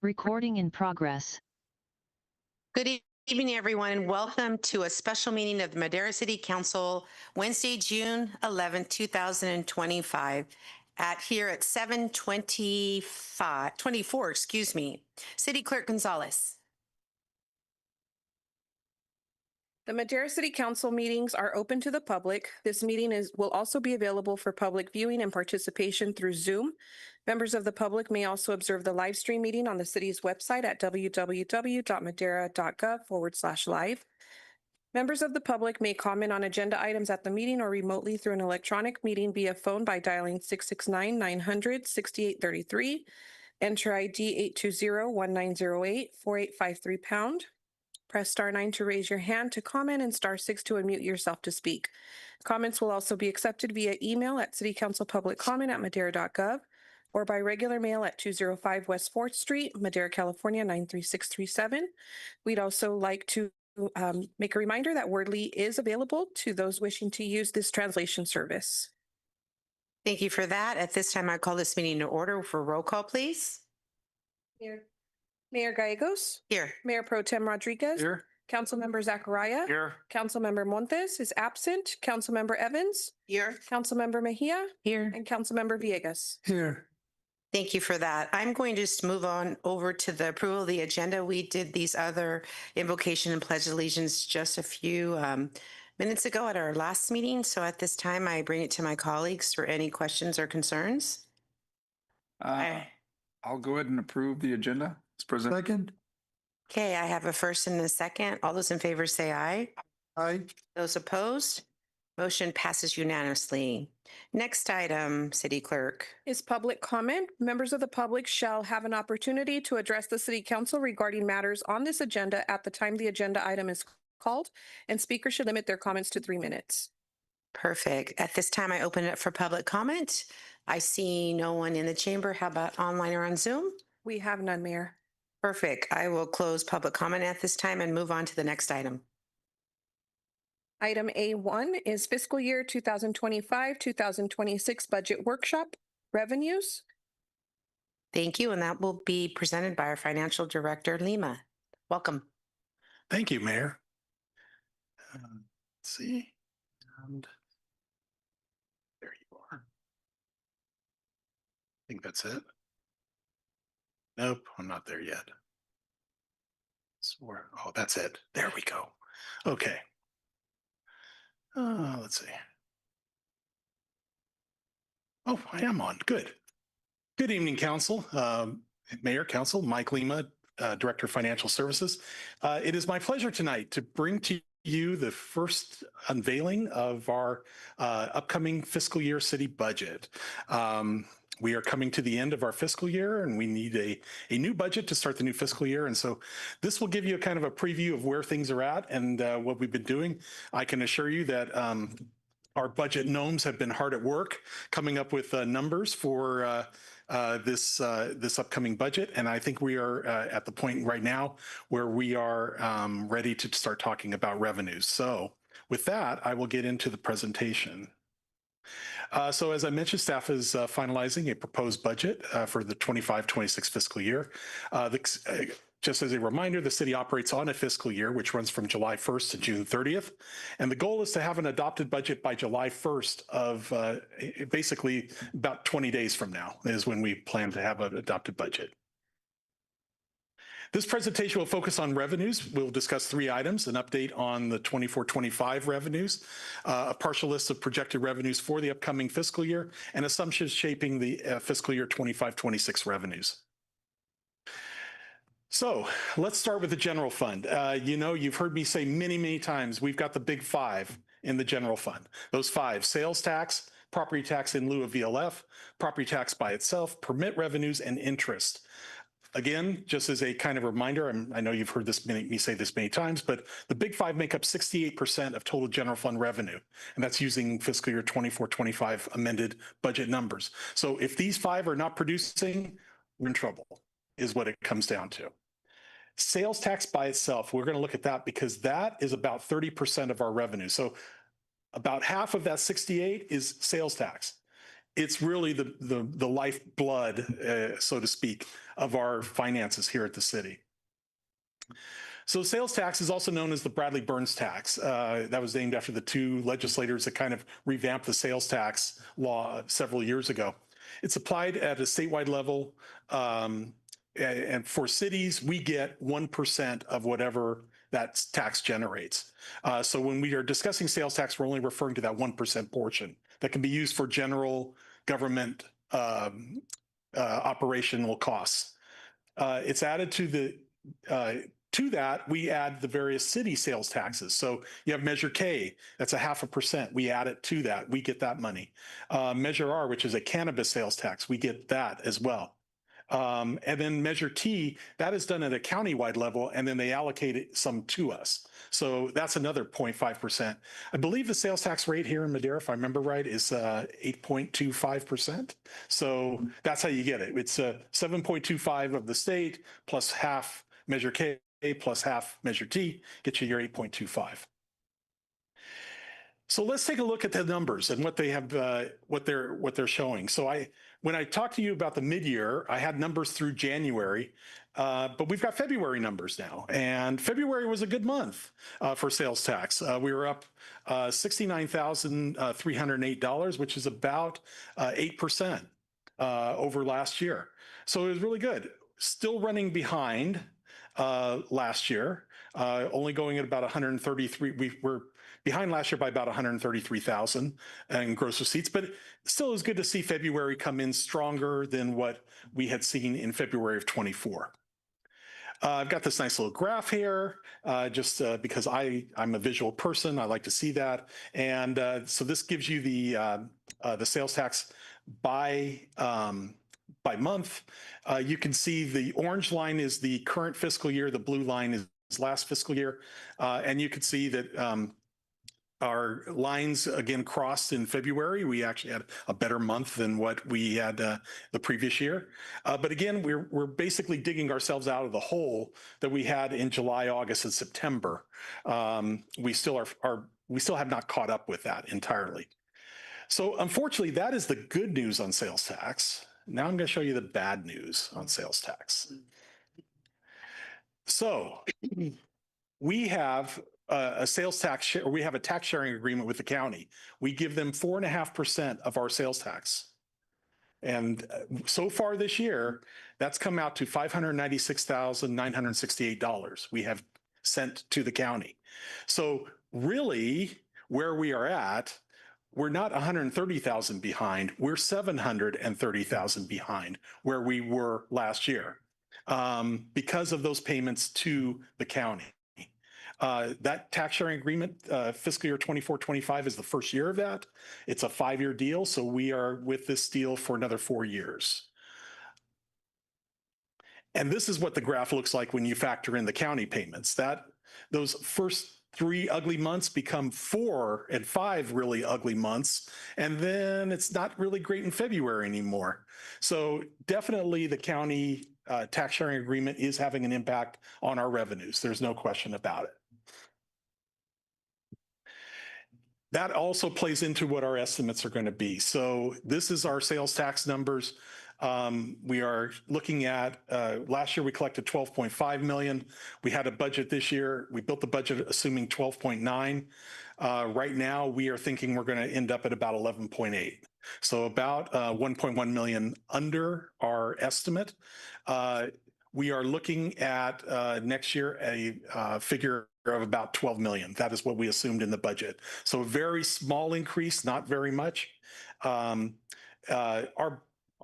Recording in progress. Good evening, everyone, and welcome to a special meeting of the Madera City Council, Wednesday, June 11th, 2025, here at 7:24, City Clerk Gonzalez. The Madera City Council meetings are open to the public. This meeting will also be available for public viewing and participation through Zoom. Members of the public may also observe the live stream meeting on the city's website at www.madera.gov/live. Members of the public may comment on agenda items at the meeting or remotely through an electronic meeting via phone by dialing 669-900-6833. Enter ID 820-1908-4853#. Press *9 to raise your hand to comment and *6 to unmute yourself to speak. Comments will also be accepted via email at citycouncilpubliccomment@madera.gov or by regular mail at 205 West 4th Street, Madera, California, 93637. We'd also like to make a reminder that Wordly is available to those wishing to use this translation service. Thank you for that. At this time, I call this meeting to order for roll call, please. Mayor Gallegos. Here. Mayor Pro Tem Rodriguez. Here. Councilmember Zachariah. Here. Councilmember Montes is absent. Councilmember Evans. Here. Councilmember Mejia. Here. And Councilmember Villegas. Here. Thank you for that. I'm going to just move on over to the approval of the agenda. We did these other invocation and pledge allegiance just a few minutes ago at our last meeting. So at this time, I bring it to my colleagues for any questions or concerns. I'll go ahead and approve the agenda. Mr. President. Second. Okay, I have a first and a second. All those in favor say aye. Aye. Those opposed? Motion passes unanimously. Next item, City Clerk. Is public comment. Members of the public shall have an opportunity to address the City Council regarding matters on this agenda at the time the agenda item is called, and speakers should limit their comments to 3 minutes. Perfect. At this time, I open it up for public comment. I see no one in the chamber. How about online or on Zoom? We have none, Mayor. Perfect. I will close public comment at this time and move on to the next item. Item A1 is fiscal year 2025-2026 budget workshop revenues. Thank you. And that will be presented by our financial director, Lima. Welcome. Thank you, Mayor. Let's see. And there you are. I think that's it. Nope, I'm not there yet. Oh, that's it. There we go. Okay. Let's see. Oh, I am on. Good. Good evening, Council. Mayor, Council, Mike Lima, Director of Financial Services. It is my pleasure tonight to bring to you the first unveiling of our upcoming fiscal year city budget. We are coming to the end of our fiscal year and we need a new budget to start the new fiscal year. And so this will give you a kind of a preview of where things are at and what we've been doing. I can assure you that our budget gnomes have been hard at work coming up with numbers for this upcoming budget. And I think we are at the point right now where we are ready to start talking about revenues. So with that, I will get into the presentation. So as I mentioned, staff is finalizing a proposed budget for the 25-26 fiscal year. Just as a reminder, the city operates on a fiscal year, which runs from July 1st to June 30th. And the goal is to have an adopted budget by July 1st of basically about 20 days from now is when we plan to have an adopted budget. This presentation will focus on revenues. We'll discuss 3 items: an update on the 24-25 revenues, a partial list of projected revenues for the upcoming fiscal year, and assumptions shaping the fiscal year 25-26 revenues. So let's start with the general fund. You've heard me say many, many times, we've got the big 5 in the general fund. Those 5: sales tax, property tax in lieu of VLF, property tax by itself, permit revenues, and interest. Again, just as a kind of reminder, I know you've heard me say this many times, but the big 5 make up 68% of total general fund revenue. And that's using fiscal year 24-25 amended budget numbers. So if these 5 are not producing, we're in trouble, is what it comes down to. Sales tax by itself, we're going to look at that because that is about 30% of our revenue. So about half of that 68 is sales tax. it's really the lifeblood, so to speak, of our finances here at the city. So sales tax is also known as the Bradley Burns tax. That was named after the two legislators that kind of revamped the sales tax law several years ago. It's applied at a statewide level. And for cities, we get 1% of whatever that tax generates. So when we are discussing sales tax, we're only referring to that 1% portion that can be used for general government operational costs. It's added to that, we add the various city sales taxes. So you have Measure K, that's a 0.5%. We add it to that. We get that money. Measure R, which is a cannabis sales tax, we get that as well. And then Measure T, that is done at a countywide level, and then they allocate some to us. So that's another 0.5%. I believe the sales tax rate here in Madera, if I remember right, is 8.25%. So that's how you get it. It's 7.25 of the state plus half Measure K plus half Measure T, gets you your 8.25. So let's take a look at the numbers and what they have, what they're showing. So when I talked to you about the mid-year, I had numbers through January, but we've got February numbers now, and February was a good month for sales tax. We were up $69,308, which is about 8% over last year. So it was really good. Still running behind last year, only going at about 133. We were behind last year by about 133,000 in gross receipts, but still is good to see February come in stronger than what we had seen in February of 24. I've got this nice little graph here, just because I'm a visual person. I like to see that. And so this gives you the sales tax by month. You can see the orange line is the current fiscal year. The blue line is last fiscal year. And you can see that our lines again crossed in February. We actually had a better month than what we had the previous year. But again, we're basically digging ourselves out of the hole that we had in July, August, and September. We still have not caught up with that entirely. So unfortunately, that is the good news on sales tax. Now I'm going to show you the bad news on sales tax. So we have a sales tax, or we have a tax sharing agreement with the county. We give them 4.5% of our sales tax. And so far this year, that's come out to $596,968 we have sent to the county. So really, where we are at, we're not 130,000 behind, we're 730,000 behind where we were last year because of those payments to the county. That tax sharing agreement, fiscal year 24-25 is the first year of that. It's a 5-year deal, so we are with this deal for another 4 years. And this is what the graph looks like when you factor in the county payments. Those first 3 ugly months become 4 and 5 really ugly months. And then it's not really great in February anymore. So definitely the county tax sharing agreement is having an impact on our revenues. There's no question about it. That also plays into what our estimates are going to be. So this is our sales tax numbers. We are looking at, last year we collected 12.5 million. We had a budget this year. We built the budget assuming 12.9. Right now we are thinking we're going to end up at about 11.8. So about 1.1 million under our estimate. We are looking at next year a figure of about 12 million. That is what we assumed in the budget. So a very small increase, not very much.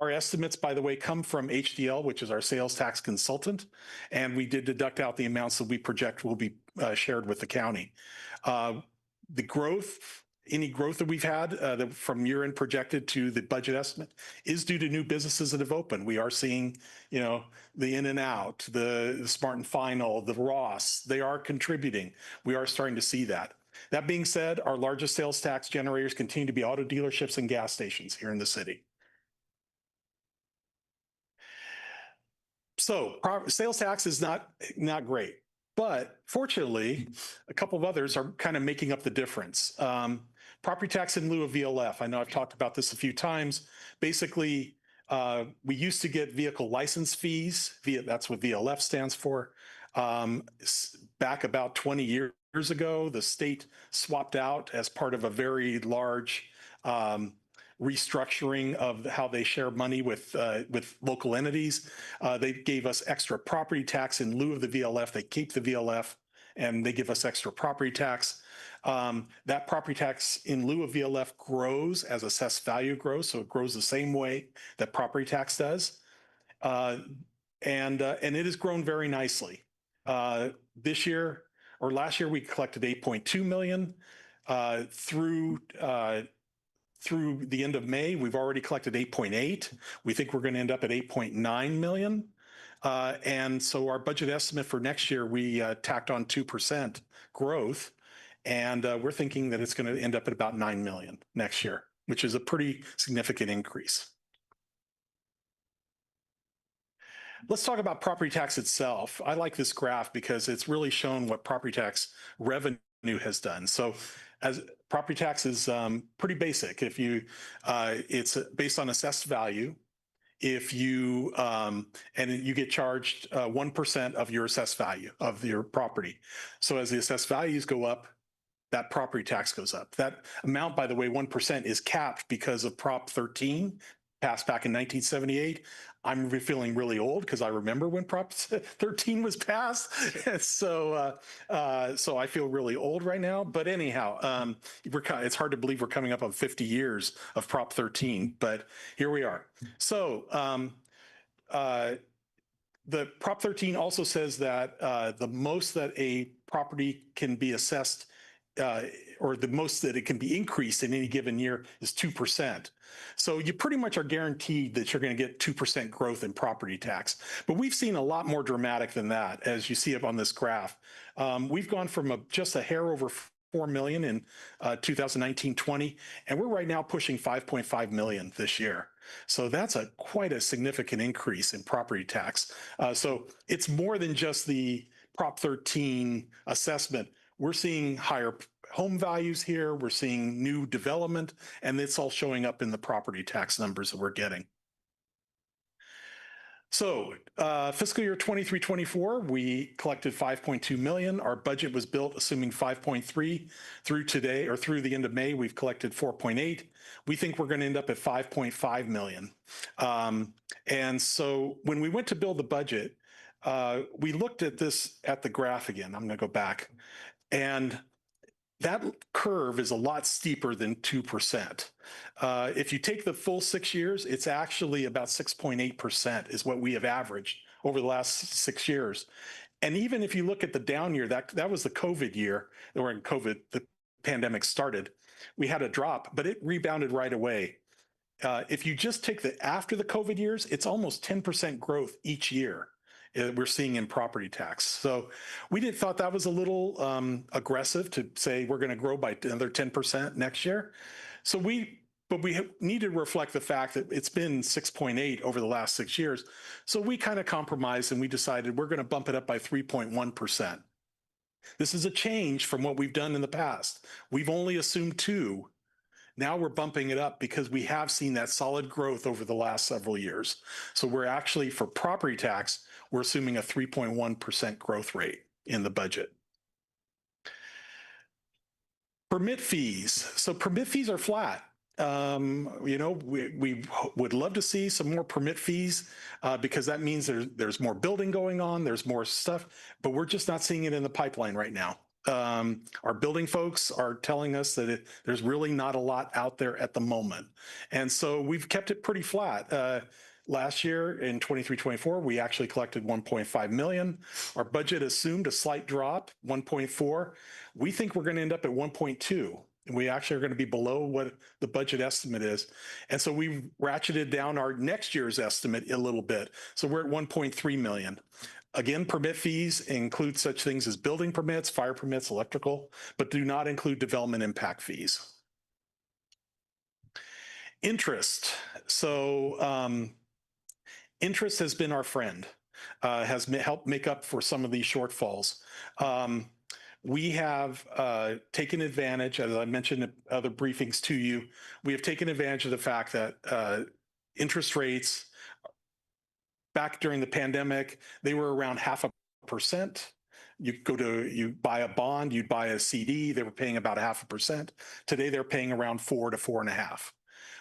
Our estimates, by the way, come from HDL, which is our sales tax consultant, and we did deduct out the amounts that we project will be shared with the county. The growth, any growth that we've had from year-end projected to the budget estimate is due to new businesses that have opened. We are seeing, the In-N-Out, the Smart and Final, the Ross, they are contributing. We are starting to see that. That being said, our largest sales tax generators continue to be auto dealerships and gas stations here in the city. So sales tax is not great, but fortunately, a couple of others are kind of making up the difference. property tax in lieu of VLF. I know I've talked about this a few times. Basically, we used to get vehicle license fees. That's what VLF stands for. Back about 20 years ago, the state swapped out as part of a very large restructuring of how they share money with local entities. They gave us extra property tax in lieu of the VLF. They keep the VLF and they give us extra property tax. That property tax in lieu of VLF grows as assessed value grows, so it grows the same way that property tax does, and it has grown very nicely. This year or last year, we collected 8.2 million. Through the end of May, we've already collected 8.8. We think we're going to end up at 8.9 million. And so our budget estimate for next year, we tacked on 2% growth. And we're thinking that it's going to end up at about 9 million next year, which is a pretty significant increase. Let's talk about property tax itself. I like this graph because it's really shown what property tax revenue has done. So as property tax is pretty basic. If you, it's based on assessed value. If you, and you get charged 1% of your assessed value of your property. So as the assessed values go up, that property tax goes up. That amount, by the way, 1% is capped because of Prop 13 passed back in 1978. I'm feeling really old because I remember when Prop 13 was passed. So I feel really old right now. But anyhow, it's hard to believe we're coming up on 50 years of Prop 13, but here we are. So the Prop 13 also says that the most that a property can be assessed or the most that it can be increased in any given year is 2%. So you pretty much are guaranteed that you're going to get 2% growth in property tax. But we've seen a lot more dramatic than that, as you see up on this graph. We've gone from just a hair over 4 million in 2019-20, and we're right now pushing 5.5 million this year. So that's quite a significant increase in property tax. So it's more than just the Prop 13 assessment. We're seeing higher home values here. We're seeing new development, and it's all showing up in the property tax numbers that we're getting. So fiscal year 23-24, we collected 5.2 million. Our budget was built assuming 5.3. Through today, or through the end of May, we've collected 4.8. We think we're going to end up at 5.5 million. And so when we went to build the budget, we looked at the graph again. I'm going to go back. And that curve is a lot steeper than 2%. If you take the full 6 years, it's actually about 6.8% is what we have averaged over the last 6 years. And even if you look at the down year, that was the COVID year, or in COVID, the pandemic started, we had a drop, but it rebounded right away. If you just take after the COVID years, it's almost 10% growth each year. We're seeing in property tax. So we thought that was a little aggressive to say we're going to grow by another 10% next year. So but we need to reflect the fact that it's been 6.8 over the last 6 years. So we kind of compromised and we decided we're going to bump it up by 3.1%. This is a change from what we've done in the past. We've only assumed 2. Now we're bumping it up because we have seen that solid growth over the last several years. So we're actually, for property tax, we're assuming a 3.1% growth rate in the budget. Permit fees. So permit fees are flat. We would love to see some more permit fees because that means there's more building going on, there's more stuff, but we're just not seeing it in the pipeline right now. Our building folks are telling us that there's really not a lot out there at the moment. And so we've kept it pretty flat. Last year in 23-24, we actually collected 1.5 million. Our budget assumed a slight drop, 1.4. We think we're going to end up at 1.2. And we actually are going to be below what the budget estimate is. And so we've ratcheted down our next year's estimate a little bit. So we're at 1.3 million. Again, permit fees include such things as building permits, fire permits, electrical, but do not include development impact fees. Interest. So interest has been our friend, has helped make up for some of these shortfalls. we have taken advantage, as I mentioned in other briefings to you, we have taken advantage of the fact that interest rates back during the pandemic, they were around 0.5%. You buy a bond, you'd buy a CD, they were paying about 0.5%. Today they're paying around 4 to 4.5.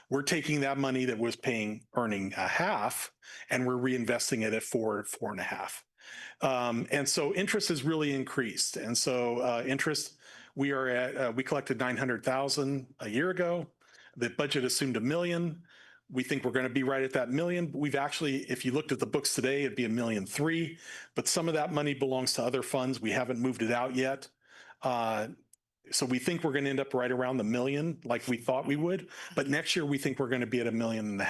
We're taking that money that was earning 0.5, and we're reinvesting it at 4.5. And so interest has really increased. And so interest, we collected 900,000 a year ago. The budget assumed $1 million. We think we're going to be right at that $1 million. We've actually, if you looked at the books today, it'd be $1.3 million, but some of that money belongs to other funds. We haven't moved it out yet. So we think we're going to end up right around the $1 million like we thought we would. But next year, we think we're going to be at $1.5 million.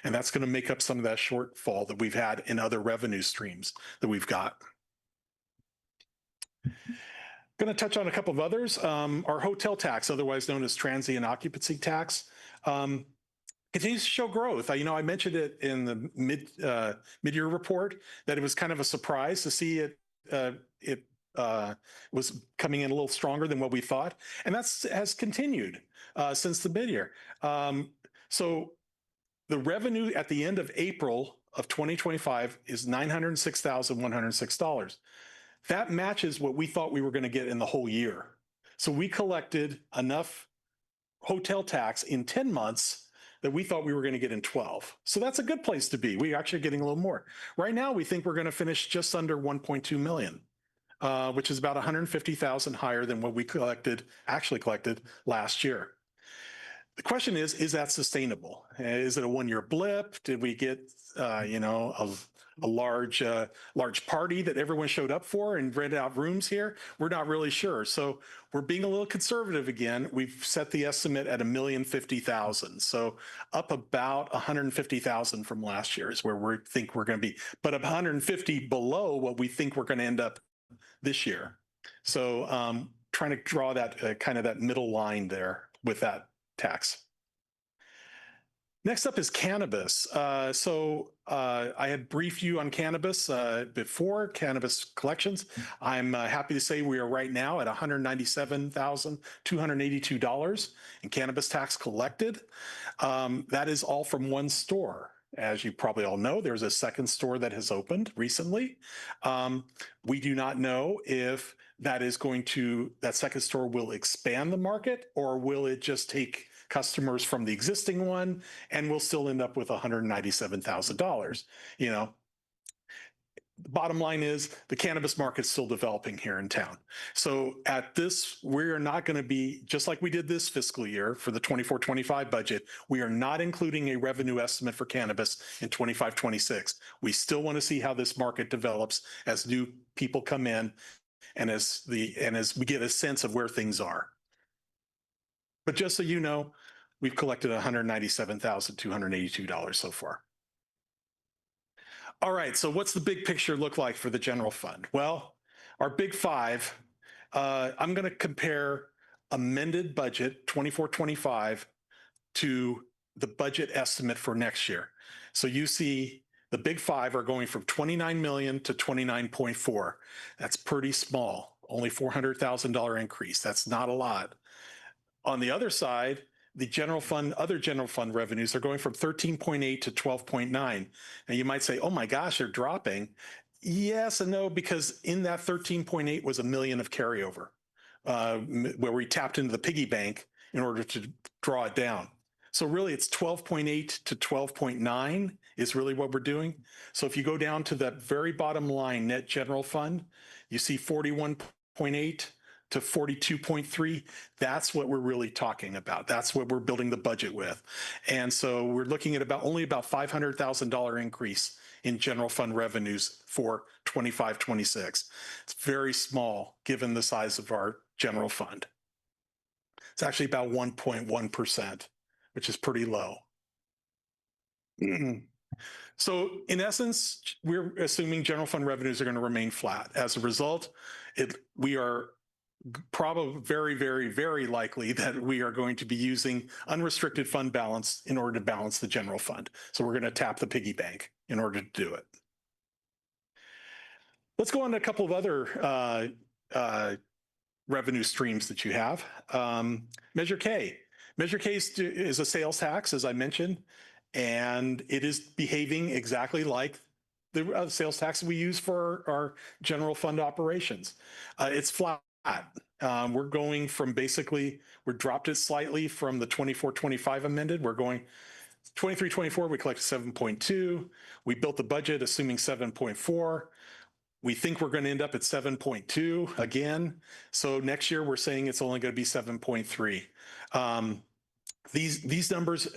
And that's going to make up some of that shortfall that we've had in other revenue streams that we've got. Going to touch on a couple of others. Our hotel tax, otherwise known as transient occupancy tax, continues to show growth. I mentioned it in the mid-year report that it was kind of a surprise to see it was coming in a little stronger than what we thought, and has continued since the mid-year. So the revenue at the end of April of 2025 is $906,106. That matches what we thought we were going to get in the whole year. So we collected enough hotel tax in 10 months that we thought we were going to get in 12. So that's a good place to be. We're actually getting a little more. Right now, we think we're going to finish just under 1.2 million, which is about 150,000 higher than what we actually collected last year. The question is that sustainable? Is it a one-year blip? Did we get, a large party that everyone showed up for and rented out rooms here? We're not really sure. So we're being a little conservative again. We've set the estimate at 1,050,000. So up about 150,000 from last year is where we think we're going to be, but 150 below what we think we're going to end up this year. So trying to draw that kind of that middle line there with that tax. Next up is cannabis. I had briefed you on cannabis before, cannabis collections. I'm happy to say we are right now at $197,282 in cannabis tax collected. That is all from one store. As you probably all know, there's a second store that has opened recently. We do not know if that second store will expand the market, or will it just take customers from the existing one and we'll still end up with $197,000. The bottom line is the cannabis market's still developing here in town. So at this, we're not going to be, just like we did this fiscal year for the 24-25 budget, we are not including a revenue estimate for cannabis in 25-26. We still want to see how this market develops as new people come in and as we get a sense of where things are. But just so you know, we've collected $197,282 so far. All right, so what's the big picture look like for the general fund? Well, our big five, I'm going to compare amended budget 24-25 to the budget estimate for next year. So you see the big five are going from 29 million to 29.4. That's pretty small, only $400,000 increase. That's not a lot. On the other side, the other general fund revenues are going from 13.8 to 12.9. Now you might say, oh my gosh, they're dropping. Yes and no, because in that 13.8 was $1 million of carryover, where we tapped into the piggy bank in order to draw it down. So really it's 12.8 to 12.9 is really what we're doing. So if you go down to that very bottom line, net general fund, you see 41.8 to 42.3. That's what we're really talking about. That's what we're building the budget with. And so we're looking at only about $500,000 increase in general fund revenues for 25-26. It's very small given the size of our general fund. It's actually about 1.1%, which is pretty low. So in essence, we're assuming general fund revenues are going to remain flat. As a result, we are probably very, very, very likely that we are going to be using unrestricted fund balance in order to balance the general fund. So we're going to tap the piggy bank in order to do it. Let's go on to a couple of other revenue streams that you have. Measure K. Measure K is a sales tax, as I mentioned, and it is behaving exactly like the sales tax we use for our general fund operations. It's flat. We're going from we dropped it slightly from the 24-25 amended. We're going 23-24, we collected 7.2. We built the budget assuming 7.4. We think we're going to end up at 7.2 again. So next year we're saying it's only going to be 7.3. These numbers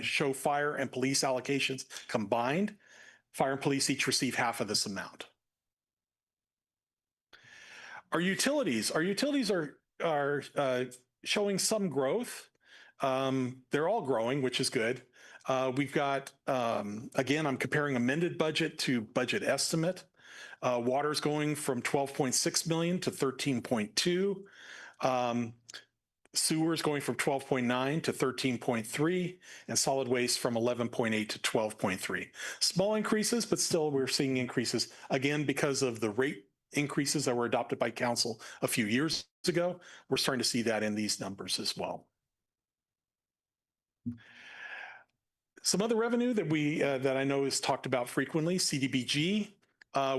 show fire and police allocations combined. Fire and police each receive half of this amount. Our utilities are showing some growth. They're all growing, which is good. We've got, again, I'm comparing amended budget to budget estimate. Water's going from 12.6 million to 13.2. Sewer's going from 12.9 to 13.3, and solid waste from 11.8 to 12.3. Small increases, but still we're seeing increases, again, because of the rate increases that were adopted by council a few years ago. We're starting to see that in these numbers as well. Some other revenue that I know is talked about frequently, CDBG.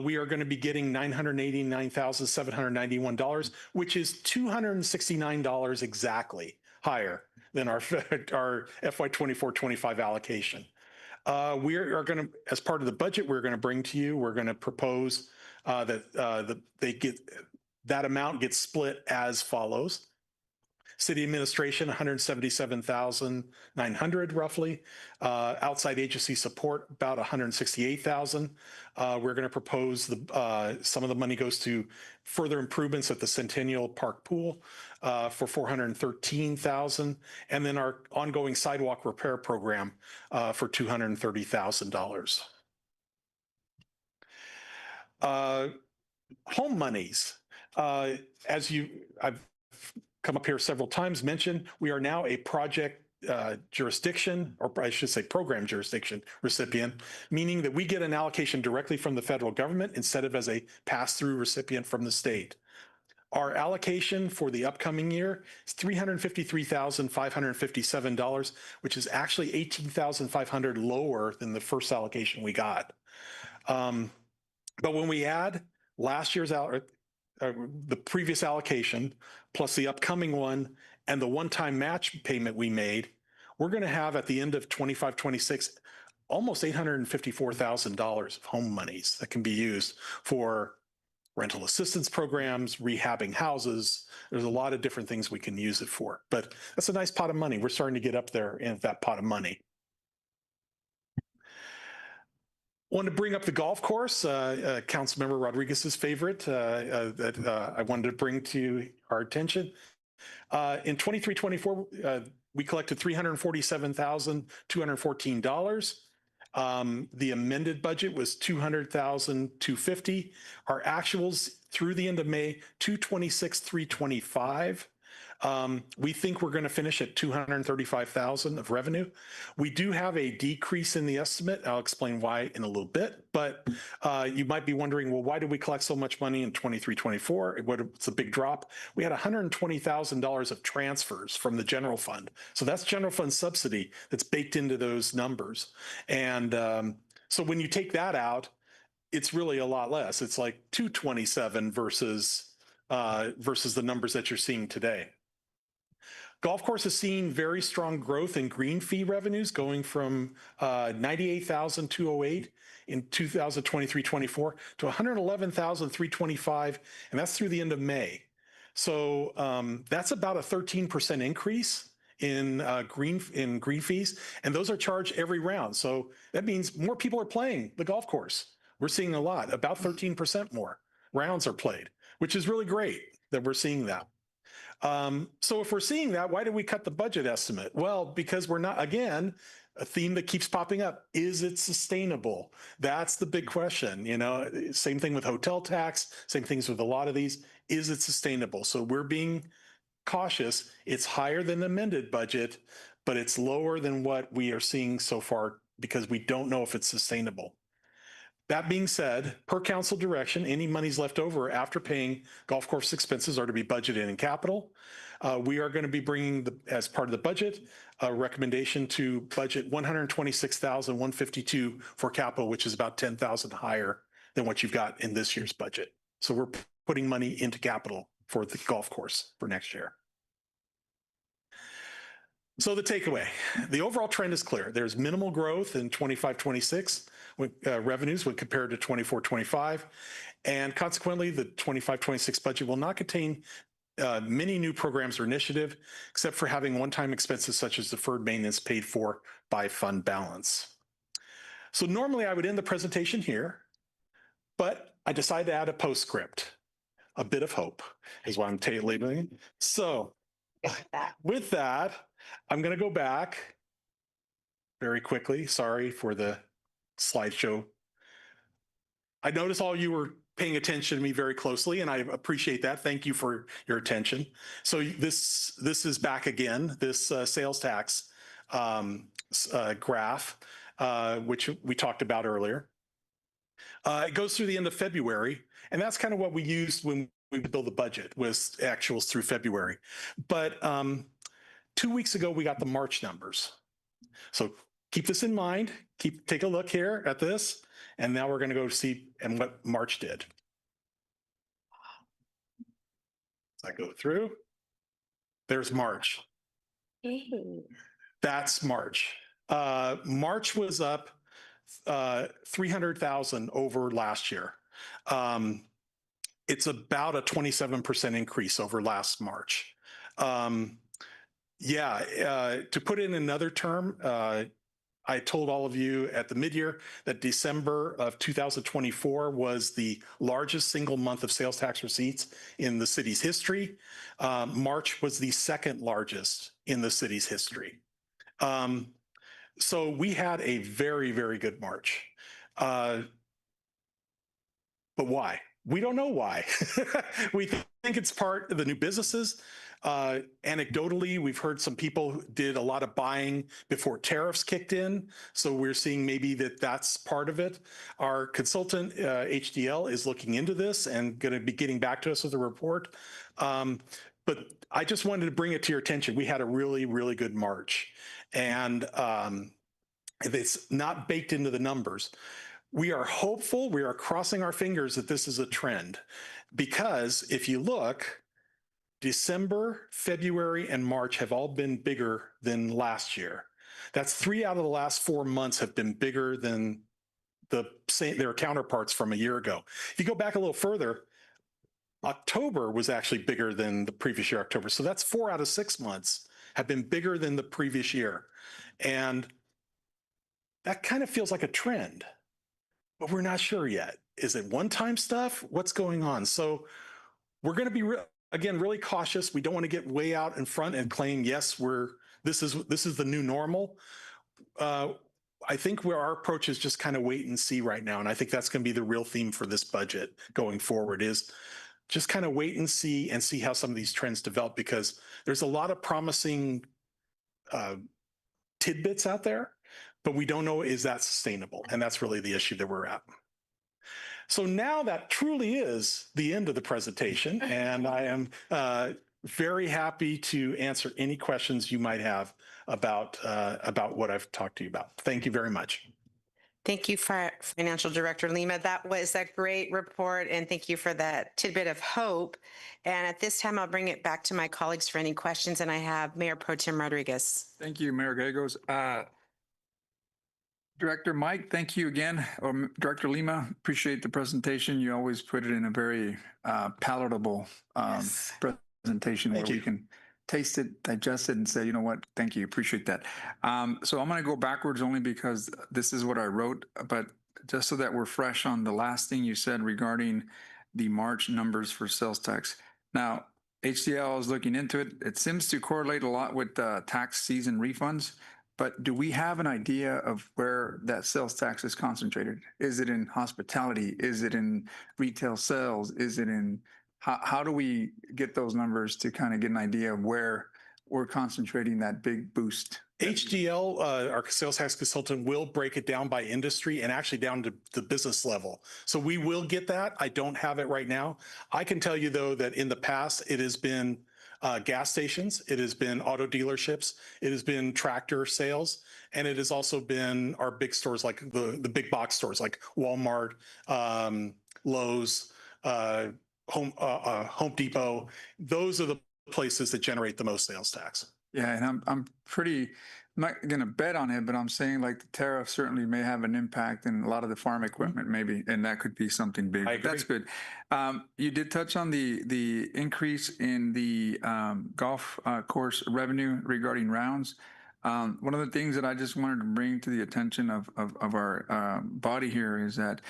We are going to be getting $989,791, which is $269 exactly higher than our FY24-25 allocation. We are going to, as part of the budget, we're going to bring to you, we're going to propose that that amount gets split as follows. City administration, 177,900 roughly. Outside agency support, about 168,000. We're going to propose some of the money goes to further improvements at the Centennial Park Pool for 413,000, and then our ongoing sidewalk repair program for $230,000. Home monies, I've come up here several times, mentioned, we are now a project jurisdiction, or I should say program jurisdiction recipient, meaning that we get an allocation directly from the federal government instead of as a pass-through recipient from the state. Our allocation for the upcoming year is $353,557, which is actually $18,500 lower than the first allocation we got. But when we add last year's the previous allocation plus the upcoming one and the one-time match payment we made, we're going to have at the end of 25-26 almost $854,000 of home monies that can be used for rental assistance programs, rehabbing houses. There's a lot of different things we can use it for, but that's a nice pot of money. We're starting to get up there in that pot of money. Want to bring up the golf course, Councilmember Rodriguez's favorite that I wanted to bring to our attention. In 23-24, we collected $347,214. The amended budget was $200,250. Our actuals through the end of May, $226,325. We think we're going to finish at $235,000 of revenue. We do have a decrease in the estimate. I'll explain why in a little bit, but you might be wondering, well, why did we collect so much money in 23-24? What's a big drop? We had $120,000 of transfers from the general fund. So that's general fund subsidy that's baked into those numbers. And so when you take that out, it's really a lot less. It's like 227 versus the numbers that you're seeing today. Golf course has seen very strong growth in green fee revenues, going from $98,208 in 2023-24 to $111,325, and that's through the end of May. So that's about a 13% increase in green fees, and those are charged every round. So that means more people are playing the golf course. We're seeing a lot, about 13% more rounds are played, which is really great that we're seeing that. So if we're seeing that, why did we cut the budget estimate? Well, because we're not, again, a theme that keeps popping up. Is it sustainable? That's the big question. You know, same thing with hotel tax, same things with a lot of these. Is it sustainable? So we're being cautious. It's higher than the amended budget, but it's lower than what we are seeing so far because we don't know if it's sustainable. That being said, per council direction, any monies left over after paying golf course expenses are to be budgeted in capital. We are going to be bringing, as part of the budget, a recommendation to budget $126,152 for capital, which is about $10,000 higher than what you've got in this year's budget. So we're putting money into capital for the golf course for next year. So the takeaway, the overall trend is clear. There's minimal growth in 25-26 revenues when compared to 24-25. And consequently, the 25-26 budget will not contain many new programs or initiative, except for having one-time expenses such as deferred maintenance paid for by fund balance. So normally I would end the presentation here, but I decided to add a postscript. A bit of hope is what I'm labeling. So with that, I'm going to go back very quickly. Sorry for the slideshow. I notice all you were paying attention to me very closely, and I appreciate that. Thank you for your attention. So this is back again, this sales tax graph, which we talked about earlier. It goes through the end of February, and that's kind of what we used when we built the budget, was actuals through February. But 2 weeks ago, we got the March numbers. So keep this in mind. Take a look here at this. And now we're going to go see what March did. As I go through, there's March. That's March. March was up 300,000 over last year. It's about a 27% increase over last March. To put it in another term, I told all of you at the mid-year that December of 2024 was the largest single month of sales tax receipts in the city's history. March was the second largest in the city's history. So we had a very, very good March. But why? We don't know why. We think it's part of the new businesses. Anecdotally, we've heard some people did a lot of buying before tariffs kicked in. So we're seeing maybe that's part of it. Our consultant, HDL, is looking into this and going to be getting back to us with a report. But I just wanted to bring it to your attention. We had a really, really good March. And it's not baked into the numbers. We are hopeful, we are crossing our fingers that this is a trend. Because if you look, December, February, and March have all been bigger than last year. That's 3 out of the last 4 months have been bigger than their counterparts from a year ago. If you go back a little further, October was actually bigger than the previous year, October. So that's 4 out of 6 months have been bigger than the previous year. And that kind of feels like a trend, but we're not sure yet. Is it one-time stuff? What's going on? So we're going to be again, really cautious. We don't want to get way out in front and claim, yes, this is the new normal. I think our approach is just kind of wait and see right now. And I think that's going to be the real theme for this budget going forward, is just kind of wait and see how some of these trends develop, because there's a lot of promising tidbits out there, but we don't know, is that sustainable? And that's really the issue that we're at. So now that truly is the end of the presentation, and I am very happy to answer any questions you might have about what I've talked to you about. Thank you very much. Thank you, Financial Director Lima. That was a great report, and thank you for that tidbit of hope. And at this time, I'll bring it back to my colleagues for any questions, and I have Mayor Pro Tem Rodriguez. Thank you, Mayor Gallegos. Director Mike, thank you again. Director Lima, appreciate the presentation. You always put it in a very palatable presentation where we can taste it, digest it, and say, you know what, thank you, appreciate that. So I'm going to go backwards only because this is what I wrote, but just so that we're fresh on the last thing you said regarding the March numbers for sales tax. Now, HCL is looking into it. It seems to correlate a lot with tax season refunds. But do we have an idea of where that sales tax is concentrated? Is it in hospitality? Is it in retail sales? Is it in, how do we get those numbers to kind of get an idea of where we're concentrating that big boost? HDL, our sales tax consultant, will break it down by industry and actually down to the business level. So we will get that. I don't have it right now. I can tell you, though, that in the past, it has been gas stations, it has been auto dealerships, it has been tractor sales, and it has also been our big stores, like the big box stores like Walmart, Lowe's, Home Depot. Those are the places that generate the most sales tax. Yeah, and I'm not gonna bet on it, but I'm saying like the tariff certainly may have an impact in a lot of the farm equipment maybe, and that could be something big. I But that's agree. good. You did touch on the increase in the golf course revenue regarding rounds. One of the things that I just wanted to bring to the attention of our body here is that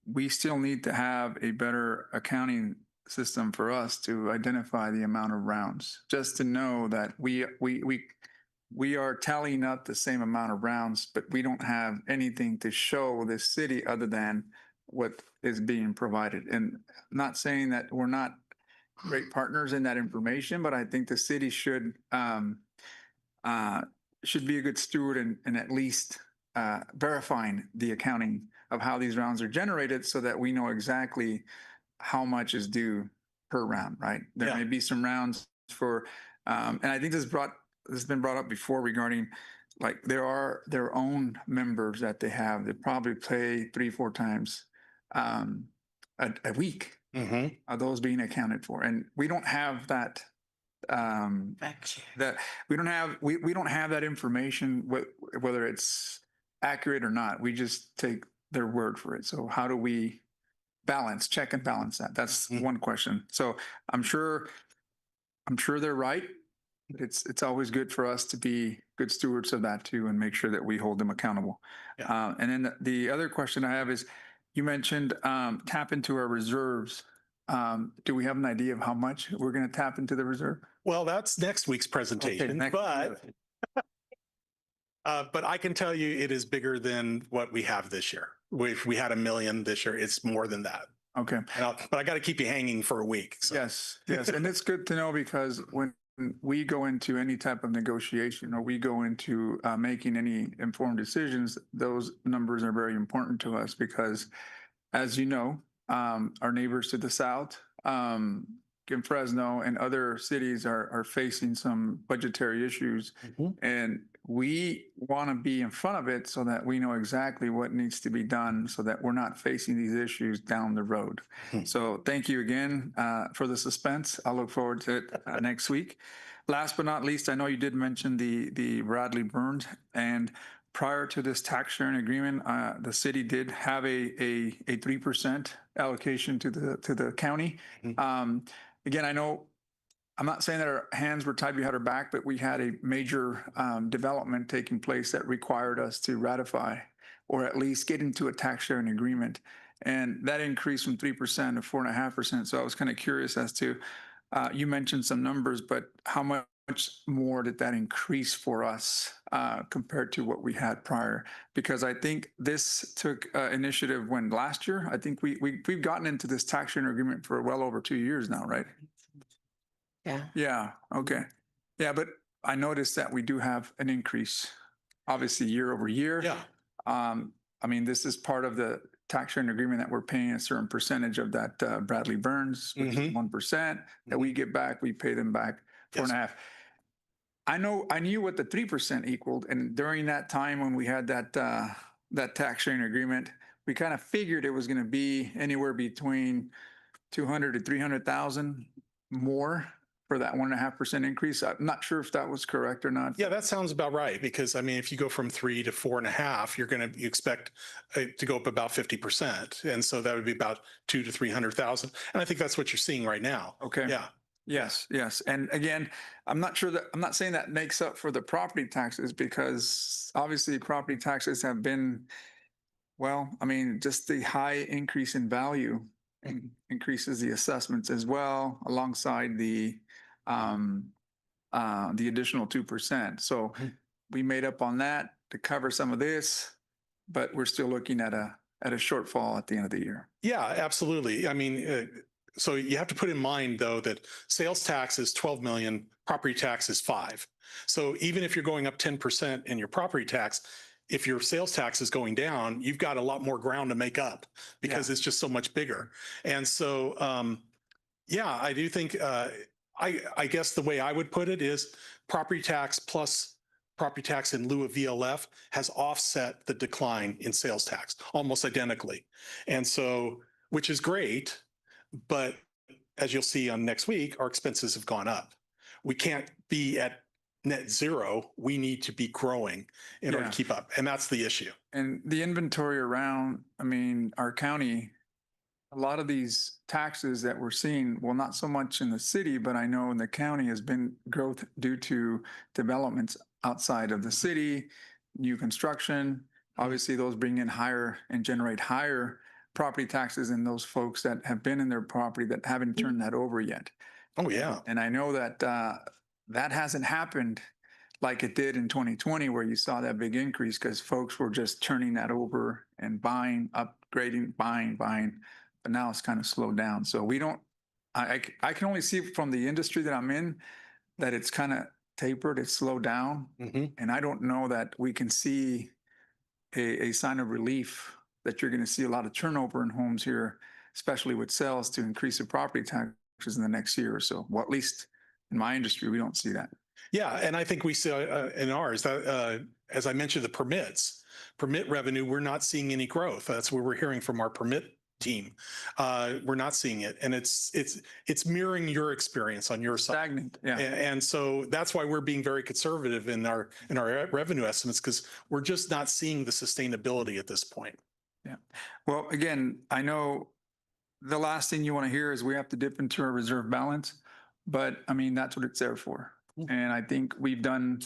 we still need to have a better accounting system for us to identify the amount of rounds, just to know that we are tallying up the same amount of rounds, but we don't have anything to show this city other than what is being provided. And I'm not saying that we're not great partners in that information, but I think the city should be a good steward and at least verifying the accounting of how these rounds are generated so that we know exactly how much is due per round, right? There Yeah. may be some rounds for, and I think this has been brought up before regarding, like, there are their own members that they have that probably play 3-4 times a week. Mm-hmm. Are those being accounted for? And we don't have that. That we don't have that information, whether it's accurate or not. We just take their word for it. So how do we check and balance that? That's one question. So I'm sure they're right, but it's always good for us to be good stewards of that too and make sure that we hold them accountable. Yeah. And then the other question I have is, you mentioned tap into our reserves. Do we have an idea of how much we're going to tap into the reserve? Well, that's next week's presentation, but I can tell you it is bigger than what we have this year. If we had $1 million this year, it's more than that. Okay. But I got to keep you hanging for a week. So. Yes. And it's good to know, because when we go into any type of negotiation or we go into making any informed decisions, those numbers are very important to us because, as you know, our neighbors to the south, in Fresno and other cities are facing some budgetary issues, and we want to be in front of it so that we know exactly what needs to be done so that we're not facing these issues down the road. So thank you again for the suspense. I'll look forward to it next week. Last but not least, I know you did mention the Bradley Burns, and prior to this tax sharing agreement, the city did have a 3% allocation to the county. Again, I know I'm not saying that our hands were tied behind our back, but we had a major development taking place that required us to ratify or at least get into a tax sharing agreement. And that increased from 3% to 4.5%. So I was kind of curious as to, you mentioned some numbers, but how much more did that increase for us compared to what we had prior? Because I think this took initiative when last year. I think we've gotten into this tax sharing agreement for well over 2 years now, right? Yeah. Yeah. Okay. Yeah, but I noticed that we do have an increase, obviously year over year. Yeah. I mean, this is part of the tax sharing agreement that we're paying a certain percentage of that Bradley Burns, which is 1% that we get back. We pay them back 4.5%. I knew what the 3% equaled, and during that time when we had that tax sharing agreement, we kind of figured it was going to be anywhere between 200 to 300,000 more for that 1.5% increase. I'm not sure if that was correct or not. Yeah, that sounds about right. Because I mean, if you go from 3 to 4.5, you expect it to go up about 50%, and so that would be about 200 to 300,000. And I think that's what you're seeing right now. Okay. Yeah. Yes. And again, I'm not saying that makes up for the property taxes, because obviously property taxes have been, well, I mean, just the high increase in value increases the assessments as well, alongside the additional 2%. So we made up on that to cover some of this, but we're still looking at a shortfall at the end of the year. Yeah, absolutely. I mean, so you have to put in mind though that sales tax is 12 million, property tax is 5. So even if you're going up 10% in your property tax, if your sales tax is going down, you've got a lot more ground to make up because it's just so much bigger. And so, yeah, I do think, I guess the way I would put it is property tax plus property tax in lieu of VLF has offset the decline in sales tax almost identically. And so, which is great, but as you'll see on next week, our expenses have gone up. We can't be at net zero. We need to be growing in order to keep up. And that's the issue. And the inventory around, I mean, our county, a lot of these taxes that we're seeing, well, not so much in the city, but I know in the county has been growth due to developments outside of the city, new construction. Obviously, those bring in higher and generate higher property taxes than those folks that have been in their property that haven't turned that over yet. Oh, yeah. And I know that that hasn't happened like it did in 2020, where you saw that big increase because folks were just turning that over and buying, upgrading, buying. But now it's kind of slowed down. So we don't, I can only see from the industry that I'm in that it's kind of tapered, it's slowed down. And I don't know that we can see a sign of relief that you're going to see a lot of turnover in homes here, especially with sales to increase the property taxes in the next year or so. Well, at least in my industry, we don't see that. Yeah, and I think we see in ours that, as I mentioned, the permit revenue, we're not seeing any growth. That's what we're hearing from our permit team. We're not seeing it, and it's mirroring your experience on your side. Stagnant, yeah. And so that's why we're being very conservative in our revenue estimates, because we're just not seeing the sustainability at this point. Yeah. Well, again, I know the last thing you want to hear is we have to dip into our reserve balance, but I mean, that's what it's there for. And I think we've done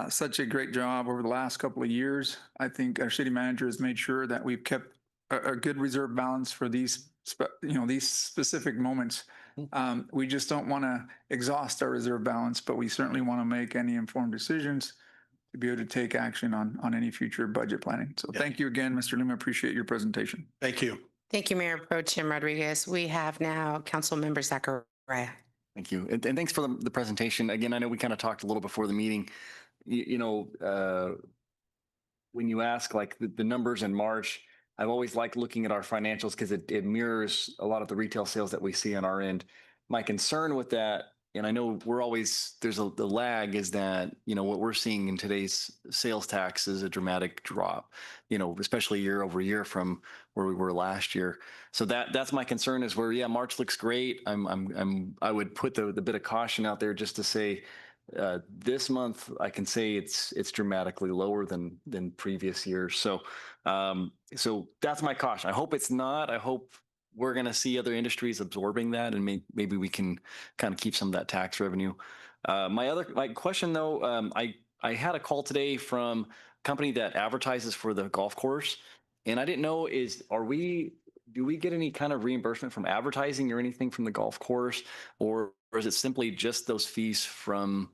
such a great job over the last couple of years. I think our city manager has made sure that we've kept a good reserve balance for these, these specific moments. We just don't want to exhaust our reserve balance, but we certainly want to make any informed decisions to be able to take action on any future budget planning. So thank you again, Mr. Lima. Appreciate your presentation. Thank you. Thank you, Mayor Pro Tem Rodriguez. We have now Council Member Zachariah. Thank you. And thanks for the presentation. Again, I know we kind of talked a little before the meeting, when you ask like the numbers in March, I've always liked looking at our financials because it mirrors a lot of the retail sales that we see on our end. My concern with that, and I know there's the lag, is that, what we're seeing in today's sales tax is a dramatic drop, especially year over year from where we were last year. So that's my concern, is where, March looks great. I would put the bit of caution out there just to say, this month I can say it's dramatically lower than previous years. So that's my caution. I hope it's not. I hope we're going to see other industries absorbing that, and maybe we can kind of keep some of that tax revenue. My question though, I had a call today from a company that advertises for the golf course, and I didn't know, do we get any kind of reimbursement from advertising or anything from the golf course, or is it simply just those fees from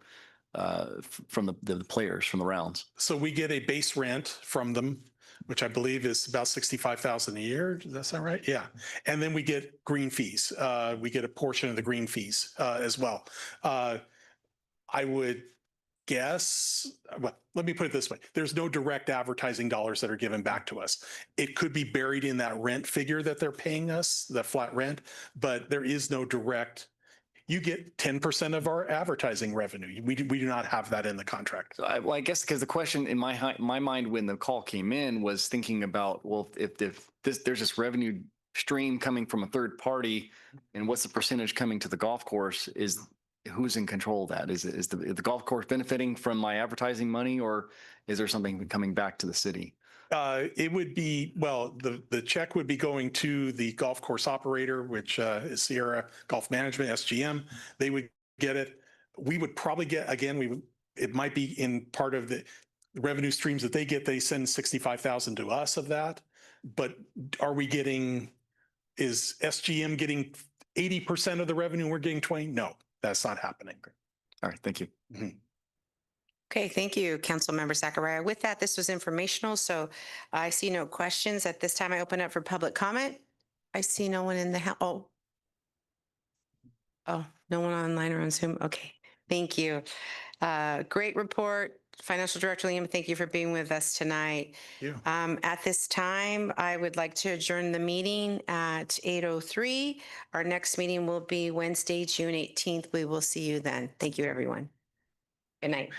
the players, from the rounds? So we get a base rent from them, which I believe is about $65,000 a year. Does that sound right? Yeah. And then we get green fees. We get a portion of the green fees as well. I would guess, well, let me put it this way. There's no direct advertising dollars that are given back to us. It could be buried in that rent figure that they're paying us, the flat rent, but there is no direct. You get 10% of our advertising revenue. We do not have that in the contract. So I guess because the question in my mind when the call came in was thinking about, well, if there's this revenue stream coming from a third party, and what's the percentage coming to the golf course? Who's in control of that? Is the golf course benefiting from my advertising money, or is there something coming back to the city? It would be, well, the check would be going to the golf course operator, which is Sierra Golf Management, SGM. They would get it. We would probably get, again, it might be in part of the revenue streams that they get. They send $65,000 to us of that. But is SGM getting 80% of the revenue? We're getting 20? No, that's not happening. All right, thank you. Mm-hmm. Okay, thank you, Councilmember Zachariah. With that, this was informational, so I see no questions. At this time, I open up for public comment. I see no one in the house. Oh, Oh, no one online or on Zoom? Okay, thank you. Great report. Financial Director Liam, thank you for being with us tonight. You. At this time, I would like to adjourn the meeting at 8:03. Our next meeting will be Wednesday, June 18th. We will see you then. Thank you, everyone. Good night.